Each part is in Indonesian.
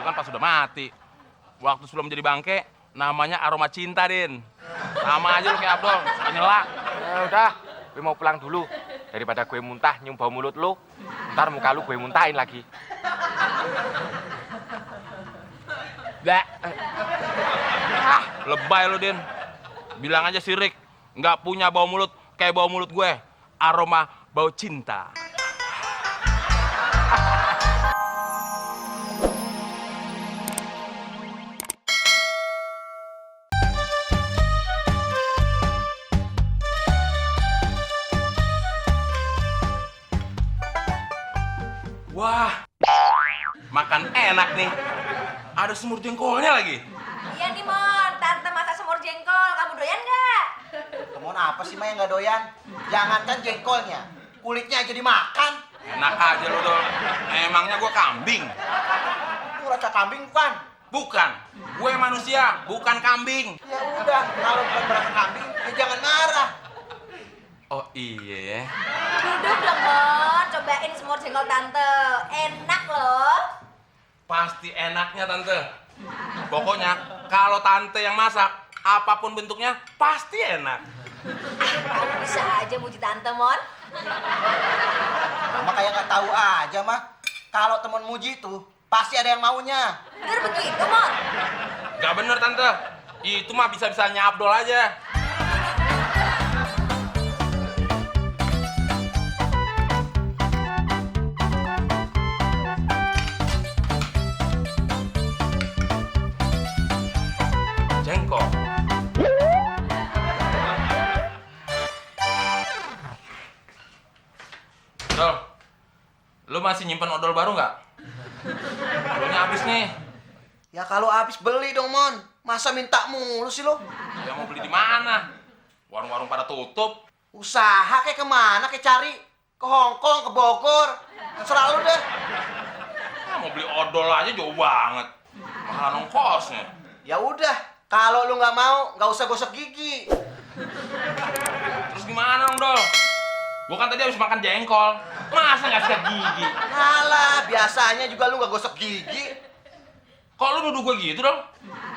kan pas udah mati. Waktu sebelum jadi bangke, namanya aroma cinta, Din. Sama aja lu kayak Abdul, suka nyela. Ya udah, gue mau pulang dulu. Daripada gue muntah nyium bau mulut lu, ntar muka lu gue muntahin lagi. Bleh. Lebay lu, Din. Bilang aja sirik, nggak punya bau mulut kayak bau mulut gue. Aroma bau cinta. Wah, makan enak nih. Ada semur jengkolnya lagi. Iya nih, Mon. Tante masak semur jengkol. Kamu doyan nggak? Kamu apa sih, Maya, nggak doyan? Jangankan jengkolnya, kulitnya aja dimakan. Enak aja lu, Dol. Emangnya gua kambing? Lu rasa kambing bukan? Bukan. Gue manusia, bukan kambing. Ya udah, kalau bukan berasa kambing, ya jangan marah. Oh iya. Duduk dong, Mon. Cobain semur jengkol Tante. Enak loh. Pasti enaknya, Tante. Pokoknya, kalau Tante yang masak, apapun bentuknya, pasti enak. Kamu bisa aja muji Tante, Mon. Mama kayak nggak tahu aja, mah. Kalau temen muji tuh, pasti ada yang maunya. Bener begitu, Mon. Gak bener, Tante. Itu mah bisa-bisanya Abdul aja. Jengkol. Dol, lu masih nyimpen odol baru nggak? Odolnya habis nih. Ya kalau habis beli dong, Mon. Masa minta mulu sih lo? Ya mau beli di mana? Warung-warung pada tutup. Usaha kayak kemana, kayak cari? Ke Hongkong, ke Bogor. Terserah lu deh. Ah, mau beli odol aja jauh banget. Mahal ongkosnya. Ya udah, kalau lu nggak mau, nggak usah gosok gigi. Terus gimana dong, Dol? Gua kan tadi habis makan jengkol. Masa nggak sikat gigi? Alah, biasanya juga lu nggak gosok gigi. Kok lu nuduh gua gitu, Dol?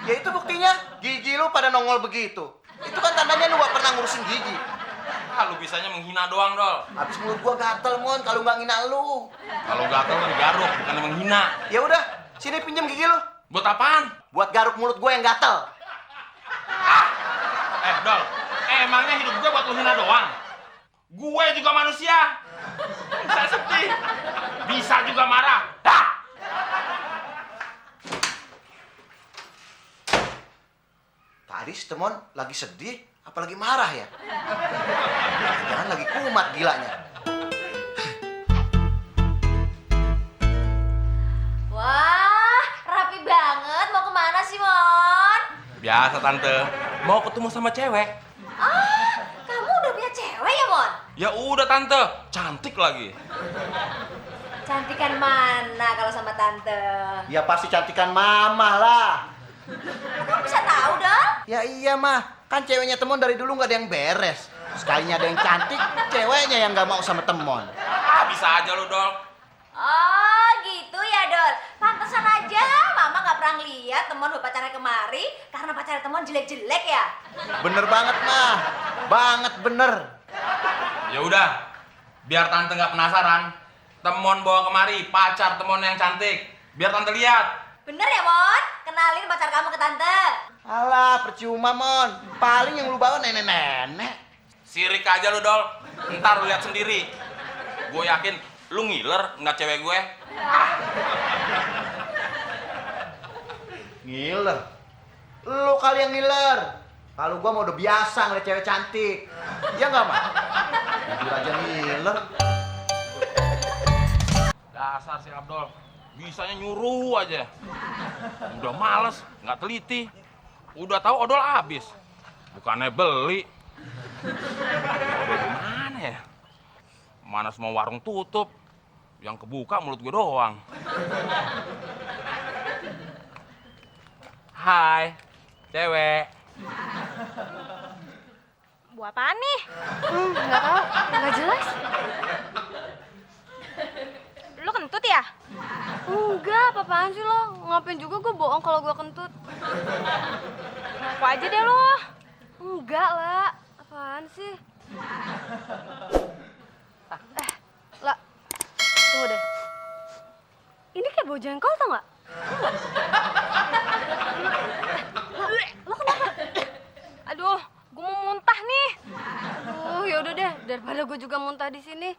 Ya itu buktinya, gigi lu pada nongol begitu. Itu kan tandanya lu gak pernah ngurusin gigi. Ah, lu bisanya menghina doang, Dol. Habis mulut gua gatel, Mon, kalau nggak ngina lu. Kalau gatel lu digaruk, bukan menghina. Ya udah, sini pinjem gigi lu. Buat apaan? Buat garuk mulut gua yang gatel. Dol, emangnya hidup gue buat lu hina doang? Gue juga manusia. Bisa sedih. Bisa juga marah. Dah! Tadi si Temon lagi sedih, apalagi marah ya? Jangan lagi kumat gilanya. Wah, rapi banget. Mau kemana sih, Mon? Biasa, Tante. Mau ketemu sama cewek. Ah, kamu udah punya cewek ya, Mon? Ya udah, Tante. Cantik lagi. Cantikan mana kalau sama Tante? Ya pasti cantikan mama lah. Kamu bisa tahu, Dol? Ya iya mah, kan ceweknya Temon dari dulu nggak ada yang beres. Sekalinya ada yang cantik, ceweknya yang nggak mau sama Temon. Ah, bisa aja lu, Dol. Oh, gitu ya, Dol. Pantesan aja Mama nggak pernah lihat Temon pacarnya kemari karena pacarnya Temon jelek-jelek ya. Bener banget mah, banget bener. Ya udah, biar Tante nggak penasaran. Temon bawa kemari pacar Temon yang cantik. Biar Tante lihat. Bener ya, Mon? Kenalin pacar kamu ke Tante. Alah, percuma, Mon. Paling yang lu bawa nenek-nenek. Sirik aja lu, Dol. Ntar lu lihat sendiri. Gue yakin lu ngiler nggak cewek gue. Ngiler. Lu kali yang ngiler. Kalau gua mau udah biasa ngeliat cewek cantik. Iya nggak, Mak? Jujur aja ngiler. Dasar si Abdul. Bisanya nyuruh aja. Udah males, nggak teliti. Udah tahu odol habis. Bukannya beli. Odol gimana ya? Mana semua warung tutup. Yang kebuka mulut gue doang. Hai, cewek. Bu apaan nih? Nggak tahu, nggak jelas. Lu kentut ya? Enggak, apa apaan sih lo? Ngapain juga gue bohong kalau gue kentut? Ngaku aja deh lo. Enggak lah, apaan sih? Lah, tunggu deh. Ini kayak bau jengkol tau nggak? Lo kenapa? Aduh, gue mau muntah nih. Aduh, yaudah deh, daripada gue juga muntah di sini.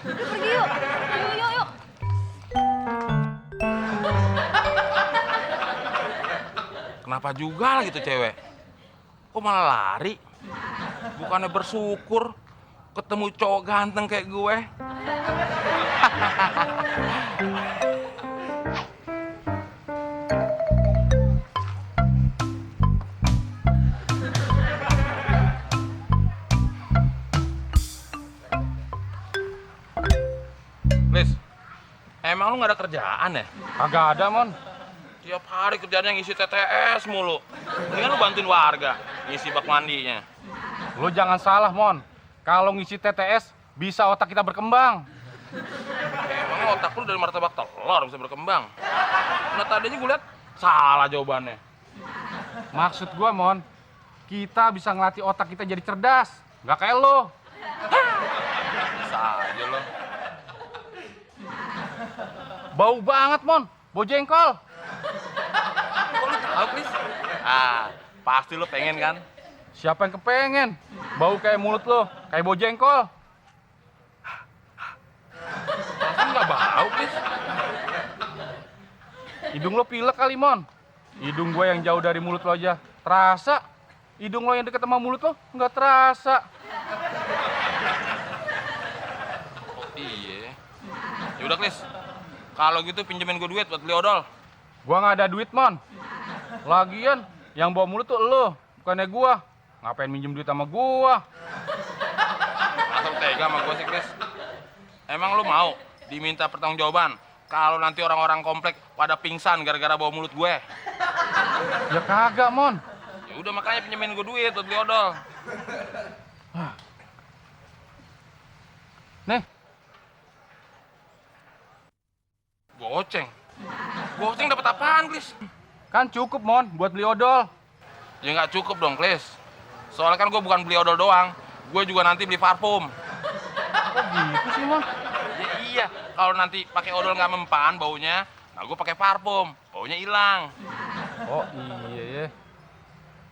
Yuk pergi yuk. Yuk. Kenapa juga lah gitu cewek? Kok malah lari? Bukannya bersyukur ketemu cowok ganteng kayak gue. Lis, emang lu gak ada kerjaan ya? Kagak ada, Mon. Tiap hari kerjanya ngisi TTS mulu. Mendingan lu bantuin warga ngisi bak mandinya. Lu jangan salah, Mon. Kalau ngisi TTS, bisa otak kita berkembang. Emang otak lu dari martabak telur bisa berkembang? Nah tadinya gue liat salah jawabannya. Maksud gua, Mon, kita bisa ngelatih otak kita jadi cerdas. Nggak kayak lo. Bisa aja lo. Bau banget, Mon. Bau jengkol. Kok lu tahu, Chris? Pasti lu pengen kan? Siapa yang kepengen? Bau kayak mulut lo, kayak bau jengkol. Pasti nggak bau, Chris. Hidung lo pilek kali, Mon. Hidung gue yang jauh dari mulut lo aja terasa. Hidung lo yang deket sama mulut lo nggak terasa. Oh iya. Yaudah, Chris. Kalau gitu pinjemin gue duit buat beli odol. Gua nggak ada duit, Mon. Lagian yang bawa mulut tuh lo, bukannya gua. Ngapain minjem duit sama gua? Asal tega sama gue sih, Chris. Emang lu mau diminta pertanggungjawaban kalau nanti orang-orang komplek pada pingsan gara-gara bawa mulut gue? Ya kagak, Mon. Ya udah makanya pinjemin gue duit buat beli odol. Nih, Goceng. Goceng dapat apaan, Chris? kan cukup, Mon, buat beli odol. Ya nggak cukup dong, Chris. Soalnya kan gue bukan beli odol doang. Gue juga nanti beli parfum. Kok gitu sih, Mon? Ya iya, kalau nanti pakai odol nggak mempan baunya, nah gue pakai parfum, baunya hilang. Oh iya ya.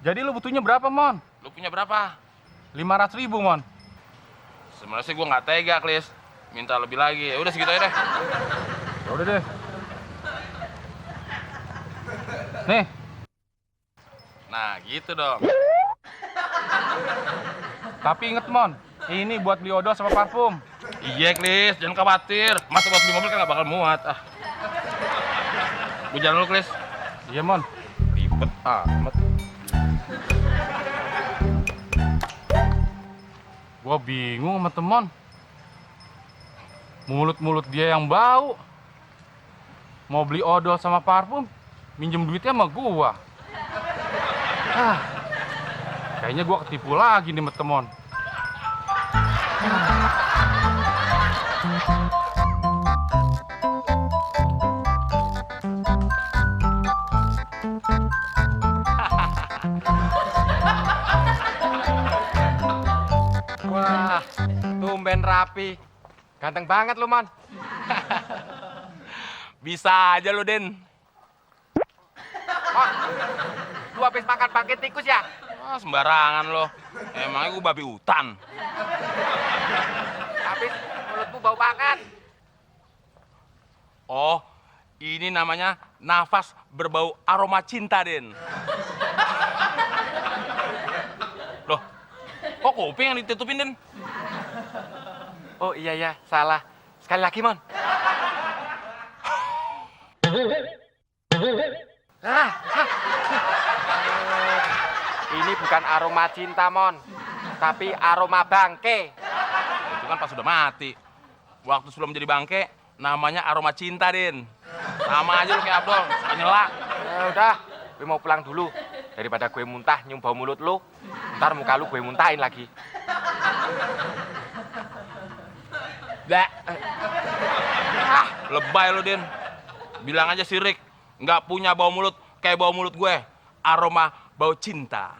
Jadi lu butuhnya berapa, Mon? Lu punya berapa? 500.000, Mon. Sebenarnya sih gue nggak tega, Chris. Minta lebih lagi. Ya udah segitu aja deh. Ya udah deh. Nih, Nah, gitu dong. tapi inget, Mon, ini buat beli odol sama parfum. Iya, Chris, jangan khawatir. Masa buat beli mobil kan nggak bakal muat. Gue jalan dulu, Chris. Iya, Mon. Ribet amat. Gua bingung sama temen. Mulut-mulut dia yang bau. Mau beli odol sama parfum, minjem duitnya sama gua. Kayaknya gua ketipu lagi nih sama temen. Wah, tumben rapi. Ganteng banget lu, Mon. Bisa aja lu, Den. Oh, lu habis makan bangkit tikus ya? Sembarangan lo. Emangnya gue babi hutan. Habis mulutmu bau banget. Oh, ini namanya nafas berbau aroma cinta, Den. Loh, kok kuping yang ditutupin, Den? Oh iya ya, salah. Sekali lagi, Mon. Ini bukan aroma cinta, Mon. Tapi aroma bangke. Itu kan pas sudah mati. Waktu sebelum jadi bangke, namanya aroma cinta, Den. Sama aja lu kayak Abdul, suka nyela. Udah, gue mau pulang dulu. Daripada gue muntah nyium bau mulut lu, ntar muka lu gue muntahin lagi. Lebay lu, Den. bilang aja sirik nggak punya bau mulut kayak bau mulut gue, aroma bau cinta.